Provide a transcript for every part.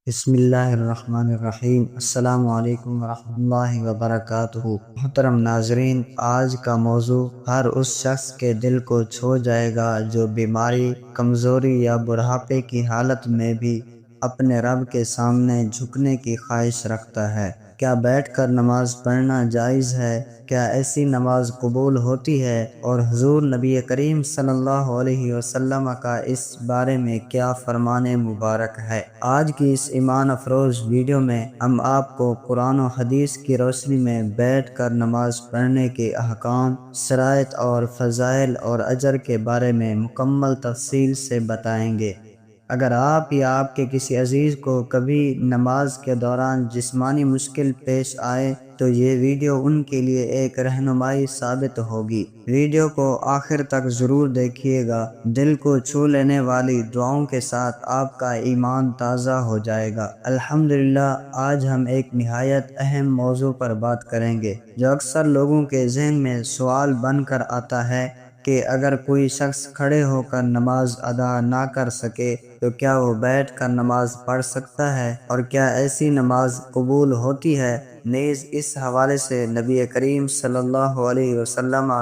بسم اللہ الرحمن الرحیم۔ السلام علیکم ورحمۃ اللہ وبرکاتہ۔ محترم ناظرین، آج کا موضوع ہر اس شخص کے دل کو چھو جائے گا جو بیماری، کمزوری یا بڑھاپے کی حالت میں بھی اپنے رب کے سامنے جھکنے کی خواہش رکھتا ہے۔ کیا بیٹھ کر نماز پڑھنا جائز ہے؟ کیا ایسی نماز قبول ہوتی ہے؟ اور حضور نبی کریم صلی اللہ علیہ وسلم کا اس بارے میں کیا فرمان مبارک ہے؟ آج کی اس ایمان افروز ویڈیو میں ہم آپ کو قرآن و حدیث کی روشنی میں بیٹھ کر نماز پڑھنے کے احکام، شرائط اور فضائل اور اجر کے بارے میں مکمل تفصیل سے بتائیں گے۔ اگر آپ یا آپ کے کسی عزیز کو کبھی نماز کے دوران جسمانی مشکل پیش آئے تو یہ ویڈیو ان کے لیے ایک رہنمائی ثابت ہوگی۔ ویڈیو کو آخر تک ضرور دیکھیے گا، دل کو چھو لینے والی دعاؤں کے ساتھ آپ کا ایمان تازہ ہو جائے گا۔ الحمدللہ، آج ہم ایک نہایت اہم موضوع پر بات کریں گے جو اکثر لوگوں کے ذہن میں سوال بن کر آتا ہے کہ اگر کوئی شخص کھڑے ہو کر نماز ادا نہ کر سکے تو کیا وہ بیٹھ کر نماز پڑھ سکتا ہے، اور کیا ایسی نماز قبول ہوتی ہے؟ نیز اس حوالے سے نبی کریم صلی اللہ علیہ وسلم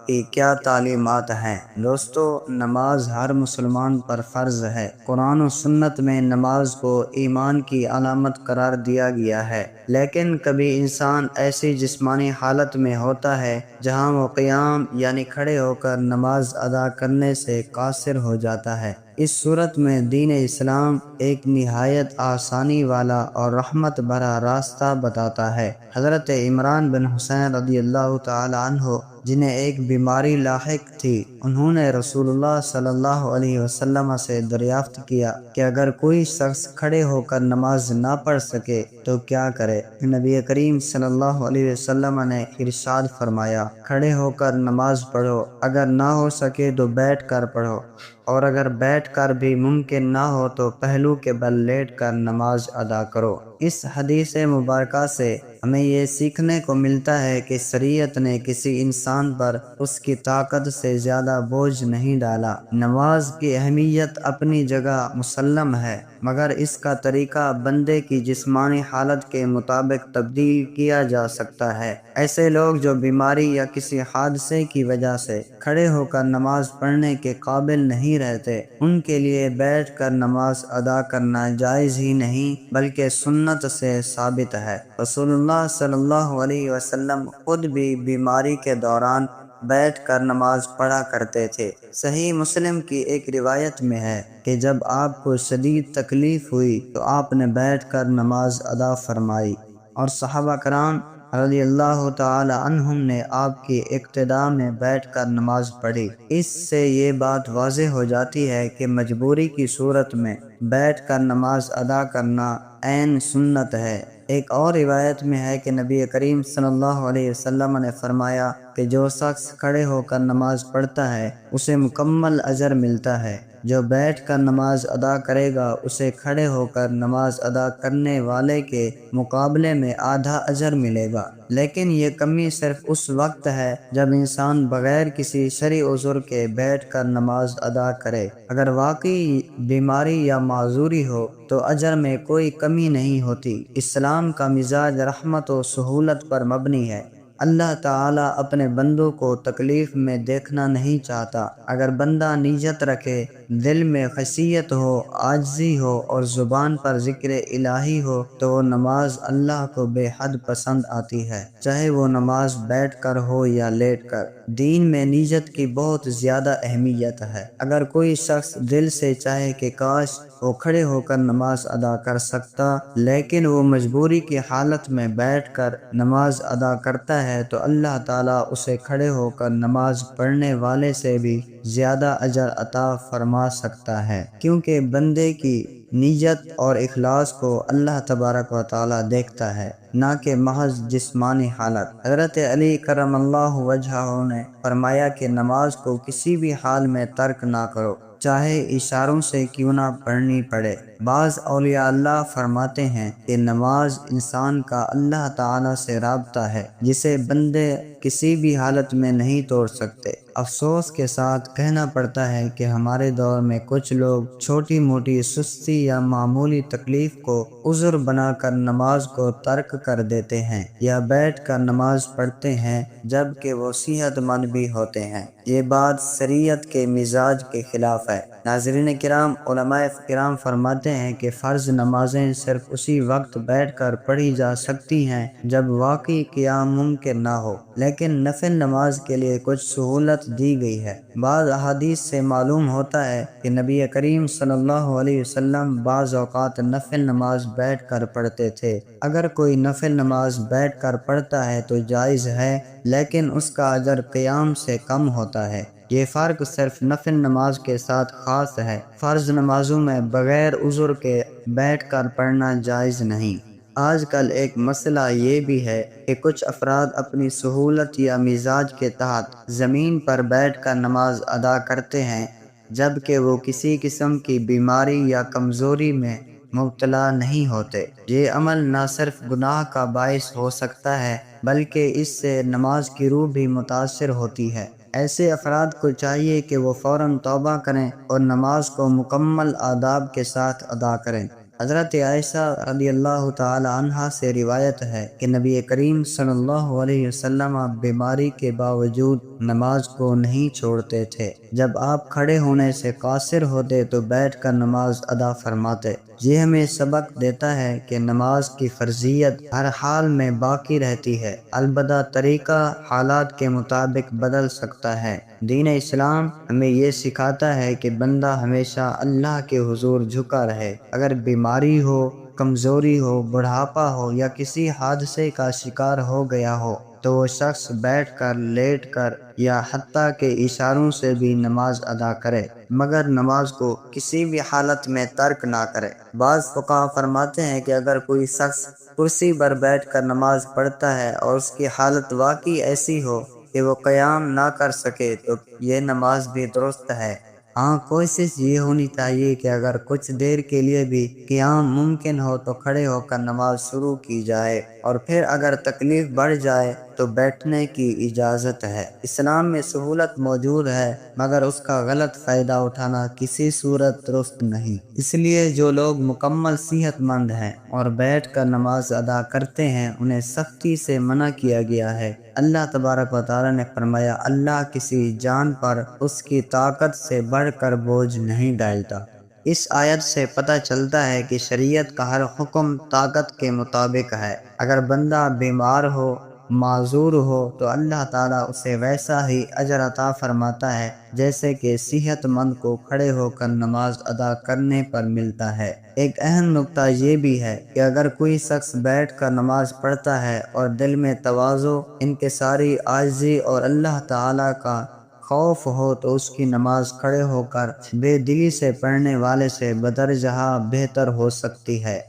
کی کیا تعلیمات ہیں؟ دوستو، نماز ہر مسلمان پر فرض ہے۔ قرآن و سنت میں نماز کو ایمان کی علامت قرار دیا گیا ہے، لیکن کبھی انسان ایسی جسمانی حالت میں ہوتا ہے جہاں وہ قیام یعنی کھڑے ہو کر نماز ادا کرنے سے قاصر ہو جاتا ہے۔ اس صورت میں دین اسلام ایک نہایت آسانی والا اور رحمت بھرا راستہ بتاتا ہے۔ حضرت عمران بن حسین رضی اللہ تعالی عنہ، جنہیں ایک بیماری لاحق تھی، انہوں نے رسول اللہ صلی اللہ علیہ وسلم سے دریافت کیا کہ اگر کوئی شخص کھڑے ہو کر نماز نہ پڑھ سکے تو کیا کرے؟ نبی کریم صلی اللہ علیہ وسلم نے ارشاد فرمایا، کھڑے ہو کر نماز پڑھو، اگر نہ ہو سکے تو بیٹھ کر پڑھو، اور اگر بیٹھ کر بھی ممکن نہ ہو تو پہلو کے بل لیٹ کر نماز ادا کرو۔ اس حدیث مبارکہ سے ہمیں یہ سیکھنے کو ملتا ہے کہ شریعت نے کسی انسان پر اس کی طاقت سے زیادہ بوجھ نہیں ڈالا۔ نماز کی اہمیت اپنی جگہ مسلم ہے، مگر اس کا طریقہ بندے کی جسمانی حالت کے مطابق تبدیل کیا جا سکتا ہے۔ ایسے لوگ جو بیماری یا کسی حادثے کی وجہ سے کھڑے ہو کر نماز پڑھنے کے قابل نہیں رہتے، ان کے لیے بیٹھ کر نماز ادا کرنا جائز ہی نہیں بلکہ سنت سے ثابت ہے۔ رسول اللہ صلی اللہ علیہ وسلم خود بھی بیماری کے دوران بیٹھ کر نماز پڑھا کرتے تھے۔ صحیح مسلم کی ایک روایت میں ہے کہ جب آپ کو شدید تکلیف ہوئی تو آپ نے بیٹھ کر نماز ادا فرمائی، اور صحابہ کرام رضی اللہ تعالی عنہم نے آپ کی اقتداء میں بیٹھ کر نماز پڑھی۔ اس سے یہ بات واضح ہو جاتی ہے کہ مجبوری کی صورت میں بیٹھ کر نماز ادا کرنا عین سنت ہے۔ ایک اور روایت میں ہے کہ نبی کریم صلی اللہ علیہ وسلم نے فرمایا کہ جو شخص کھڑے ہو کر نماز پڑھتا ہے اسے مکمل اجر ملتا ہے، جو بیٹھ کر نماز ادا کرے گا اسے کھڑے ہو کر نماز ادا کرنے والے کے مقابلے میں آدھا اجر ملے گا۔ لیکن یہ کمی صرف اس وقت ہے جب انسان بغیر کسی شرعی عذر کے بیٹھ کر نماز ادا کرے۔ اگر واقعی بیماری یا معذوری ہو تو اجر میں کوئی کمی نہیں ہوتی۔ اسلام کا مزاج رحمت و سہولت پر مبنی ہے۔ اللہ تعالیٰ اپنے بندوں کو تکلیف میں دیکھنا نہیں چاہتا۔ اگر بندہ نیت رکھے، دل میں خشیت ہو، عاجزی ہو اور زبان پر ذکر الہی ہو تو وہ نماز اللہ کو بے حد پسند آتی ہے، چاہے وہ نماز بیٹھ کر ہو یا لیٹ کر۔ دین میں نیت کی بہت زیادہ اہمیت ہے۔ اگر کوئی شخص دل سے چاہے کہ کاش وہ کھڑے ہو کر نماز ادا کر سکتا، لیکن وہ مجبوری کی حالت میں بیٹھ کر نماز ادا کرتا ہے تو اللہ تعالیٰ اسے کھڑے ہو کر نماز پڑھنے والے سے بھی زیادہ اجر عطا فرما سکتا ہے، کیونکہ بندے کی نیت اور اخلاص کو اللہ تبارک و تعالیٰ دیکھتا ہے، نہ کہ محض جسمانی حالت۔ حضرت علی کرم اللہ وجہہ نے فرمایا کہ نماز کو کسی بھی حال میں ترک نہ کرو، چاہے اشاروں سے کیوں نہ پڑھنی پڑے۔ بعض اولیاء اللہ فرماتے ہیں کہ نماز انسان کا اللہ تعالیٰ سے رابطہ ہے جسے بندے کسی بھی حالت میں نہیں توڑ سکتے۔ افسوس کے ساتھ کہنا پڑتا ہے کہ ہمارے دور میں کچھ لوگ چھوٹی موٹی سستی یا معمولی تکلیف کو عذر بنا کر نماز کو ترک کر دیتے ہیں یا بیٹھ کر نماز پڑھتے ہیں جبکہ وہ صحت مند بھی ہوتے ہیں۔ یہ بات شریعت کے مزاج کے خلاف ہے۔ ناظرین کرام، علماء کرام فرماتے ہیں کہ فرض نمازیں صرف اسی وقت بیٹھ کر پڑھی جا سکتی ہیں جب واقعی قیام ممکن نہ ہو، لیکن نفل نماز کے لیے کچھ سہولت دی گئی ہے۔ بعض احادیث سے معلوم ہوتا ہے کہ نبی کریم صلی اللہ علیہ وسلم بعض اوقات نفل نماز بیٹھ کر پڑھتے تھے۔ اگر کوئی نفل نماز بیٹھ کر پڑھتا ہے تو جائز ہے، لیکن اس کا اجر قیام سے کم ہوتا ہے۔ یہ فرق صرف نفل نماز کے ساتھ خاص ہے۔ فرض نمازوں میں بغیر عذر کے بیٹھ کر پڑھنا جائز نہیں۔ آج کل ایک مسئلہ یہ بھی ہے کہ کچھ افراد اپنی سہولت یا مزاج کے تحت زمین پر بیٹھ کر نماز ادا کرتے ہیں جبکہ وہ کسی قسم کی بیماری یا کمزوری میں مبتلا نہیں ہوتے۔ یہ عمل نہ صرف گناہ کا باعث ہو سکتا ہے بلکہ اس سے نماز کی روح بھی متاثر ہوتی ہے۔ ایسے افراد کو چاہیے کہ وہ فوراً توبہ کریں اور نماز کو مکمل آداب کے ساتھ ادا کریں۔ حضرت عائشہ رضی اللہ تعالی عنہا سے روایت ہے کہ نبی کریم صلی اللہ علیہ وسلم بیماری کے باوجود نماز کو نہیں چھوڑتے تھے۔ جب آپ کھڑے ہونے سے قاصر ہوتے تو بیٹھ کر نماز ادا فرماتے۔ یہ ہمیں سبق دیتا ہے کہ نماز کی فرضیت ہر حال میں باقی رہتی ہے، البتہ طریقہ حالات کے مطابق بدل سکتا ہے۔ دین اسلام ہمیں یہ سکھاتا ہے کہ بندہ ہمیشہ اللہ کے حضور جھکا رہے۔ اگر بیماری ہو، کمزوری ہو، بڑھاپا ہو یا کسی حادثے کا شکار ہو گیا ہو تو وہ شخص بیٹھ کر، لیٹ کر یا حتیٰ کہ اشاروں سے بھی نماز ادا کرے، مگر نماز کو کسی بھی حالت میں ترک نہ کرے۔ بعض فقہا فرماتے ہیں کہ اگر کوئی شخص کرسی پر بیٹھ کر نماز پڑھتا ہے اور اس کی حالت واقعی ایسی ہو کہ وہ قیام نہ کر سکے تو یہ نماز بھی درست ہے۔ ہاں، کوشش یہ ہونی چاہیے کہ اگر کچھ دیر کے لیے بھی قیام ممکن ہو تو کھڑے ہو کر نماز شروع کی جائے، اور پھر اگر تکلیف بڑھ جائے تو بیٹھنے کی اجازت ہے۔ اسلام میں سہولت موجود ہے مگر اس کا غلط فائدہ اٹھانا کسی صورت درست نہیں۔ اس لیے جو لوگ مکمل صحت مند ہیں اور بیٹھ کر نماز ادا کرتے ہیں انہیں سختی سے منع کیا گیا ہے۔ اللہ تبارک و تعالیٰ نے فرمایا، اللہ کسی جان پر اس کی طاقت سے بڑھ کر بوجھ نہیں ڈالتا۔ اس آیت سے پتہ چلتا ہے کہ شریعت کا ہر حکم طاقت کے مطابق ہے۔ اگر بندہ بیمار ہو، معذور ہو تو اللہ تعالیٰ اسے ویسا ہی اجر عطا فرماتا ہے جیسے کہ صحت مند کو کھڑے ہو کر نماز ادا کرنے پر ملتا ہے۔ ایک اہم نکتہ یہ بھی ہے کہ اگر کوئی شخص بیٹھ کر نماز پڑھتا ہے اور دل میں تواضع، انکساری، عاجزی اور اللہ تعالیٰ کا خوف ہو تو اس کی نماز کھڑے ہو کر بے دلی سے پڑھنے والے سے بدرجہ بہتر ہو سکتی ہے۔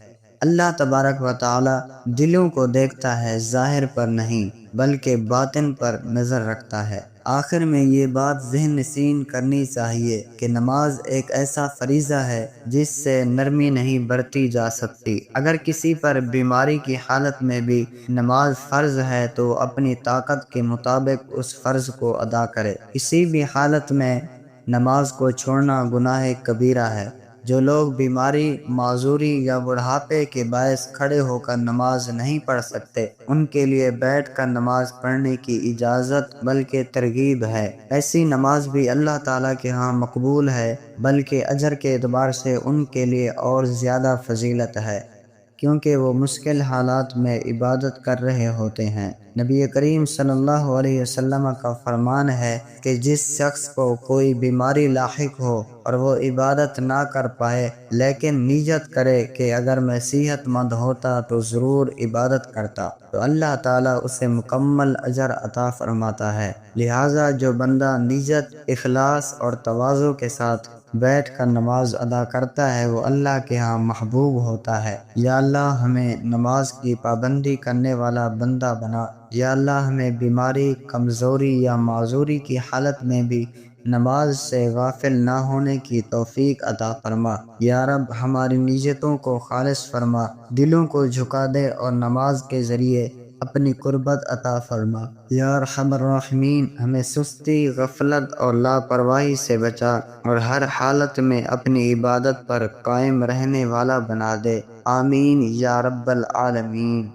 اللہ تبارک و تعالی دلوں کو دیکھتا ہے، ظاہر پر نہیں بلکہ باطن پر نظر رکھتا ہے۔ آخر میں یہ بات ذہن نشین کرنی چاہیے کہ نماز ایک ایسا فریضہ ہے جس سے نرمی نہیں برتی جا سکتی۔ اگر کسی پر بیماری کی حالت میں بھی نماز فرض ہے تو اپنی طاقت کے مطابق اس فرض کو ادا کرے۔ کسی بھی حالت میں نماز کو چھوڑنا گناہ کبیرہ ہے۔ جو لوگ بیماری، معذوری یا بڑھاپے کے باعث کھڑے ہو کر نماز نہیں پڑھ سکتے ان کے لیے بیٹھ کر نماز پڑھنے کی اجازت بلکہ ترغیب ہے۔ ایسی نماز بھی اللہ تعالیٰ کے ہاں مقبول ہے، بلکہ اجر کے اعتبار سے ان کے لیے اور زیادہ فضیلت ہے کیونکہ وہ مشکل حالات میں عبادت کر رہے ہوتے ہیں۔ نبی کریم صلی اللہ علیہ وسلم کا فرمان ہے کہ جس شخص کو کوئی بیماری لاحق ہو اور وہ عبادت نہ کر پائے لیکن نیت کرے کہ اگر میں صحت مند ہوتا تو ضرور عبادت کرتا، تو اللہ تعالیٰ اسے مکمل اجر عطا فرماتا ہے۔ لہٰذا جو بندہ نیت، اخلاص اور تواضع کے ساتھ بیٹھ کر نماز ادا کرتا ہے وہ اللہ کے ہاں محبوب ہوتا ہے۔ یا اللہ ہمیں نماز کی پابندی کرنے والا بندہ بنا۔ یا اللہ ہمیں بیماری، کمزوری یا معذوری کی حالت میں بھی نماز سے غافل نہ ہونے کی توفیق عطا فرما۔ یا رب ہماری نیتوں کو خالص فرما، دلوں کو جھکا دے اور نماز کے ذریعے اپنی قربت عطا فرما۔ یا ارحم الراحمین ہمیں سستی، غفلت اور لاپرواہی سے بچا اور ہر حالت میں اپنی عبادت پر قائم رہنے والا بنا دے۔ آمین یا رب العالمین۔